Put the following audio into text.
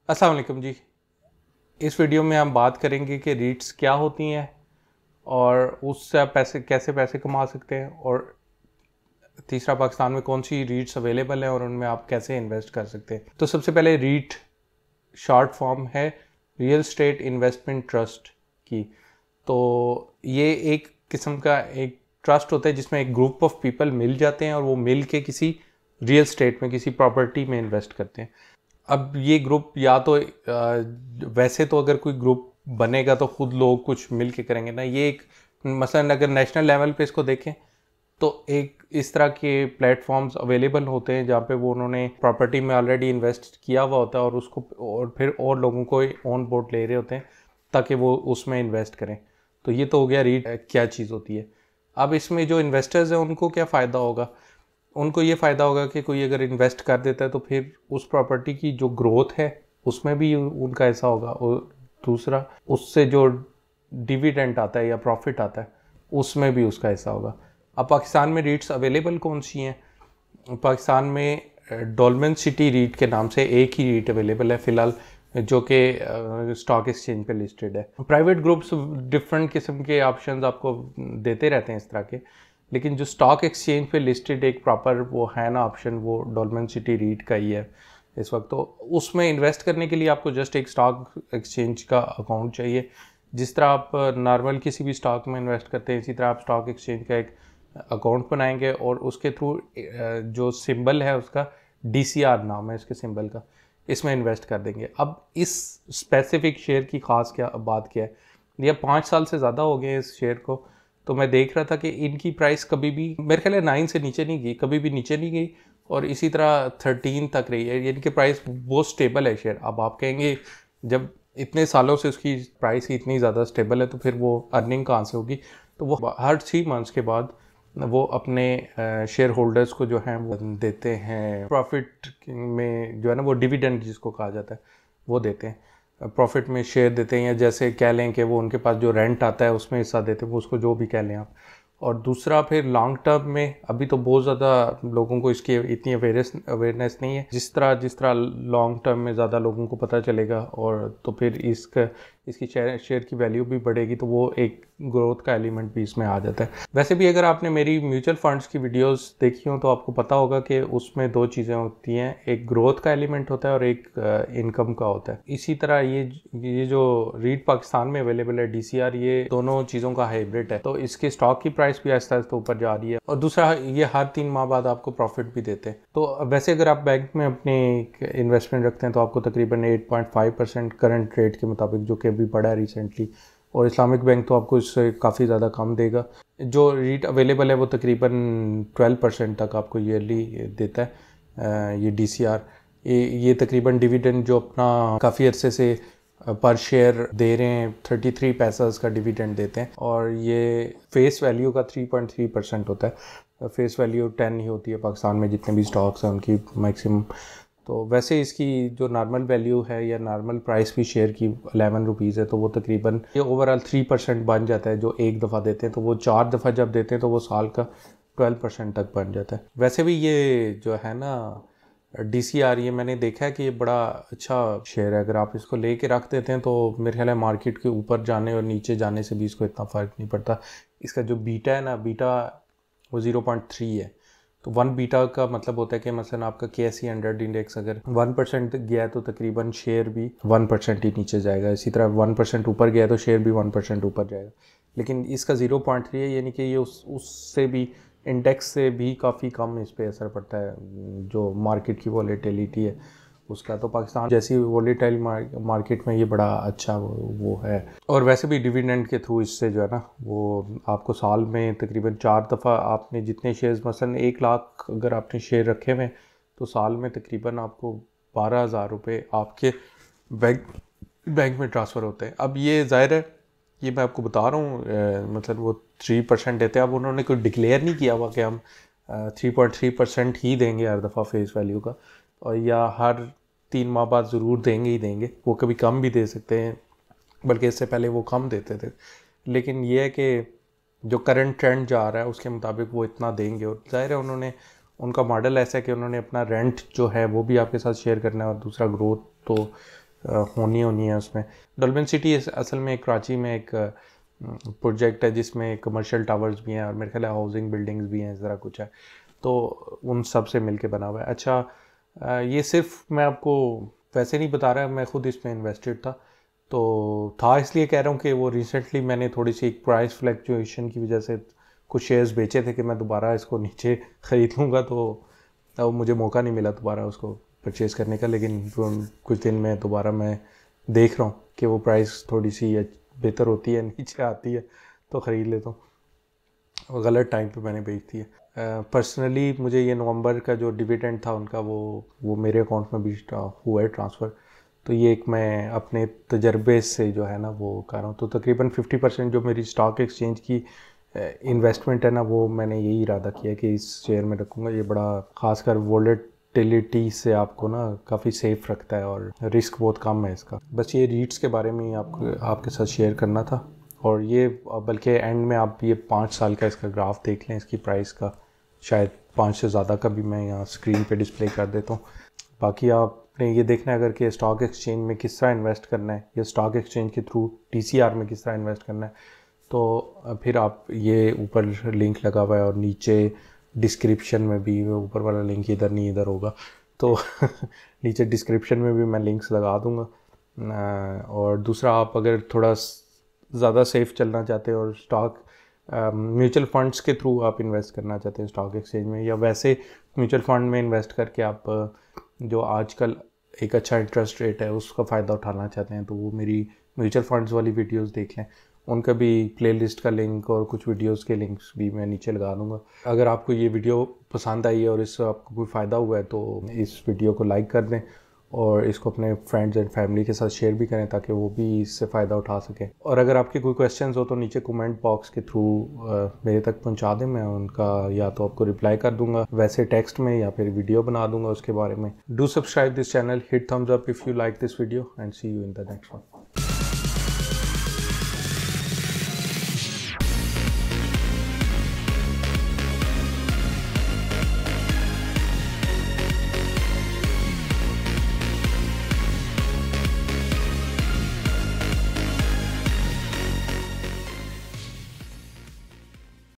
अस्सलाम वालेकुम जी। इस वीडियो में हम बात करेंगे कि रीट्स क्या होती हैं और उससे आप कैसे पैसे कमा सकते हैं, और तीसरा पाकिस्तान में कौन सी रीट्स अवेलेबल हैं और उनमें आप कैसे इन्वेस्ट कर सकते हैं। तो सबसे पहले रीट शॉर्ट फॉर्म है रियल स्टेट इन्वेस्टमेंट ट्रस्ट की। तो ये एक किस्म का एक ट्रस्ट होता है जिसमें एक ग्रुप ऑफ पीपल मिल जाते हैं और वो मिल के किसी रियल स्टेट में, किसी प्रॉपर्टी में इन्वेस्ट करते हैं। अब ये ग्रुप या तो वैसे तो अगर कोई ग्रुप बनेगा तो खुद लोग कुछ मिल के करेंगे ना। ये एक मसलन अगर नेशनल लेवल पे इसको देखें तो एक इस तरह के प्लेटफॉर्म्स अवेलेबल होते हैं जहाँ पे वो उन्होंने प्रॉपर्टी में ऑलरेडी इन्वेस्ट किया हुआ होता है और उसको और फिर और लोगों को ऑन बोर्ड ले रहे होते हैं ताकि वो उसमें इन्वेस्ट करें। तो ये तो हो गया रीट क्या चीज़ होती है। अब इसमें जो इन्वेस्टर्स हैं उनको क्या फ़ायदा होगा? उनको ये फ़ायदा होगा कि कोई अगर इन्वेस्ट कर देता है तो फिर उस प्रॉपर्टी की जो ग्रोथ है उसमें भी उनका ऐसा होगा, और दूसरा उससे जो डिविडेंड आता है या प्रॉफिट आता है उसमें भी उसका ऐसा होगा। अब पाकिस्तान में रीट्स अवेलेबल कौन सी हैं? पाकिस्तान में डोलमेन सिटी रीट के नाम से एक ही रीट अवेलेबल है फ़िलहाल, जो कि स्टॉक एक्सचेंज पे लिस्टेड है। प्राइवेट ग्रुप्स डिफरेंट किस्म के ऑप्शंस आपको देते रहते हैं इस तरह के, लेकिन जो स्टॉक एक्सचेंज पे लिस्टेड एक प्रॉपर वो है ना ऑप्शन, वो डोलमेन सिटी रीट का ही है इस वक्त। तो उसमें इन्वेस्ट करने के लिए आपको जस्ट एक स्टॉक एक्सचेंज का अकाउंट चाहिए। जिस तरह आप नॉर्मल किसी भी स्टॉक में इन्वेस्ट करते हैं इसी तरह आप स्टॉक एक्सचेंज का एक अकाउंट बनाएंगे और उसके थ्रू जो सिंबल है उसका DCR नाम है इसके सिंबल का, इसमें इन्वेस्ट कर देंगे। अब इस स्पेसिफिक शेयर की ख़ास क्या बात क्या है, ये 5 साल से ज़्यादा हो गए इस शेयर को। तो मैं देख रहा था कि इनकी प्राइस कभी भी मेरे ख्याल है 9 से नीचे नहीं गई, कभी भी नीचे नहीं गई, और इसी तरह 13 तक रही है, यानी कि प्राइस बहुत स्टेबल है शेयर। अब आप कहेंगे जब इतने सालों से उसकी प्राइस ही इतनी ज़्यादा स्टेबल है तो फिर वो अर्निंग कहाँ से होगी? तो वो हर 3 मंथ्स के बाद वो अपने शेयर होल्डर्स को जो है वो देते हैं प्रॉफिट में, जो है ना वो डिविडेंड जिसको कहा जाता है वो देते हैं। प्रॉफिट में शेयर देते हैं, या जैसे कह लें कि वो उनके पास जो रेंट आता है उसमें हिस्सा देते हैं, वो उसको जो भी कह लें आप। और दूसरा फिर लॉन्ग टर्म में अभी तो बहुत ज़्यादा लोगों को इसकी इतनी अवेयरनेस नहीं है। जिस तरह लॉन्ग टर्म में ज़्यादा लोगों को पता चलेगा और तो फिर इसकी शेयर की वैल्यू भी बढ़ेगी, तो वो एक ग्रोथ का एलिमेंट भी इसमें आ जाता है। वैसे भी अगर आपने मेरी म्यूचुअल फंड्स की वीडियोस देखी हो तो आपको पता होगा कि उसमें 2 चीज़ें होती हैं, एक ग्रोथ का एलिमेंट होता है और एक इनकम का होता है। इसी तरह ये जो रीट पाकिस्तान में अवेलेबल है DCR, ये दोनों चीज़ों का हाइब्रिड है। तो इसके स्टॉक की प्राइस भी आहिस्ता आहिस्ता ऊपर जा रही है, और दूसरा ये हर 3 माह बाद आपको प्रॉफिट भी देते हैं। तो वैसे अगर आप बैंक में अपने इन्वेस्टमेंट रखते हैं तो आपको तकरीबन 8.5% करंट रेट के मुताबिक, जो कि अभी बढ़ा है रिसेंटली, और इस्लामिक बैंक तो आपको इससे काफ़ी ज़्यादा कम देगा। जो रीट अवेलेबल है वो तकरीबन 12% तक आपको ईयरली देता है ये DCR। ये तकरीबन डिविडेंड जो अपना काफ़ी अरसे से पर शेयर दे रहे हैं 33 पैसास का डिविडेंड देते हैं, और ये फेस वैल्यू का 3.3% होता है। फेस वैल्यू 10 ही होती है पाकिस्तान में, जितने भी स्टॉक्स हैं उनकी मैक्सिमम। तो वैसे इसकी जो नॉर्मल वैल्यू है या नॉर्मल प्राइस भी शेयर की 11 रुपीज़ है, तो वो तकरीबन ये ओवरऑल 3% बन जाता है जो एक दफ़ा देते हैं। तो वो 4 दफ़ा जब देते हैं तो वो साल का 12% तक बन जाता है। वैसे भी ये जो है ना DCR, ये मैंने देखा है कि ये बड़ा अच्छा शेयर है। अगर आप इसको ले के रख देते हैं तो मेरे ख्याल है मार्केट के ऊपर जाने और नीचे जाने से भी इसको इतना फ़र्क नहीं पड़ता। इसका जो बीटा है ना, बीटा वो 0.3 है। तो 1 बीटा का मतलब होता है कि मसलन आपका KSE 100 इंडेक्स अगर 1% गया है तो तकरीबन शेयर भी 1% ही नीचे जाएगा। इसी तरह 1% ऊपर गया तो शेयर भी 1% ऊपर जाएगा। लेकिन इसका 0.3 है, यानी कि ये उससे भी, इंडेक्स से भी काफ़ी कम इस पर असर पड़ता है जो मार्केट की वॉलेटिलिटी है उसका। तो पाकिस्तान जैसी वॉलेटाइल मार्केट में ये बड़ा अच्छा वो है। और वैसे भी डिविडेंड के थ्रू इससे जो है ना वो आपको साल में तकरीबन 4 दफ़ा, आपने जितने शेयर्स मसलन 1 लाख अगर आपने शेयर रखे हुए तो साल में तकरीबन आपको 12,000 रुपये आपके बैंक में ट्रांसफ़र होते हैं। अब ये ज़ाहिर है, ये मैं आपको बता रहा हूँ, मतलब वो 3% देते हैं। अब उन्होंने कोई डिक्लेयर नहीं किया हुआ कि हम 3.3% ही देंगे हर दफ़ा फेस वैल्यू का, और या हर 3 माह बाद ज़रूर देंगे ही देंगे। वो कभी कम भी दे सकते हैं, बल्कि इससे पहले वो कम देते थे। लेकिन ये है कि जो करंट ट्रेंड जा रहा है उसके मुताबिक वो इतना देंगे, और ज़ाहिर है उन्होंने, उनका मॉडल ऐसा है कि उन्होंने अपना रेंट जो है वो भी आपके साथ शेयर करना है, और दूसरा ग्रोथ तो होनी है उसमें। डॉल्फिन सिटी असल में कराची में एक प्रोजेक्ट है जिसमें कमर्शियल टावर्स भी हैं और मेरे ख्याल है हाउसिंग बिल्डिंग्स भी हैं, इस तरह कुछ है, तो उन सब से मिलके बना हुआ है। अच्छा, ये सिर्फ मैं आपको वैसे नहीं बता रहा, मैं खुद इसमें इन्वेस्टेड था, तो था इसलिए कह रहा हूँ कि वो रिसेंटली मैंने थोड़ी सी एक प्राइस फ्लक्चुएशन की वजह से कुछ शेयर्स बेचे थे कि मैं दोबारा इसको नीचे ख़रीद लूँगा, तो अब मुझे मौका नहीं मिला दोबारा उसको परचेज़ करने का। लेकिन कुछ दिन में दोबारा मैं देख रहा हूँ कि वो प्राइस थोड़ी सी बेहतर होती है, नीचे आती है तो ख़रीद लेता हूँ। और गलत टाइम पे मैंने बेच दी है। पर्सनली मुझे ये नवंबर का जो डिविडेंड था उनका वो मेरे अकाउंट में भी हुआ है ट्रांसफ़र, तो ये एक मैं अपने तजर्बे से जो है ना वो कर रहा हूँ। तो तकरीबन 50% जो मेरी स्टॉक एक्सचेंज की इन्वेस्टमेंट है ना, वो मैंने यही इरादा किया कि इस शेयर में रखूँगा। ये बड़ा ख़ासकर वोलेटिलिटी से आपको ना काफ़ी सेफ रखता है और रिस्क बहुत कम है इसका। बस ये रीट्स के बारे में ही आपके साथ शेयर करना था। और ये बल्कि एंड में आप ये 5 साल का इसका ग्राफ देख लें, इसकी प्राइस का, शायद 5 से ज़्यादा का भी मैं यहाँ स्क्रीन पे डिस्प्ले कर देता हूँ। बाकी आपने ये देखना है अगर कि स्टॉक एक्सचेंज में किस तरह इन्वेस्ट करना है या स्टॉक एक्सचेंज के थ्रू TCR में किस तरह इन्वेस्ट करना है, तो फिर आप ये ऊपर लिंक लगा हुआ है और नीचे डिस्क्रिप्शन में भी, ऊपर वाला लिंक इधर नहीं इधर होगा, तो नीचे डिस्क्रिप्शन में भी मैं लिंक्स लगा दूँगा। और दूसरा, आप अगर थोड़ा ज़्यादा सेफ चलना चाहते हो और स्टॉक म्यूचुअल फंड्स के थ्रू आप इन्वेस्ट करना चाहते हैं स्टॉक एक्सचेंज में, या वैसे म्यूचुअल फंड में इन्वेस्ट करके आप जो आजकल एक अच्छा इंटरेस्ट रेट है उसका फ़ायदा उठाना चाहते हैं, तो वो मेरी म्यूचुअल फंड्स वाली वीडियोस देख लें। उनका भी प्लेलिस्ट का लिंक और कुछ वीडियोस के लिंक्स भी मैं नीचे लगा दूँगा। अगर आपको ये वीडियो पसंद आई है और इससे आपको कोई फ़ायदा हुआ है तो इस वीडियो को लाइक कर दें और इसको अपने फ्रेंड्स एंड फैमिली के साथ शेयर भी करें ताकि वो भी इससे फ़ायदा उठा सकें। और अगर आपके कोई क्वेश्चंस हो तो नीचे कमेंट बॉक्स के थ्रू मेरे तक पहुंचा दें, मैं उनका या तो आपको रिप्लाई कर दूंगा वैसे टेक्स्ट में या फिर वीडियो बना दूंगा उसके बारे में। Do subscribe this channel, hit thumbs up if you like this video and see you in the next one.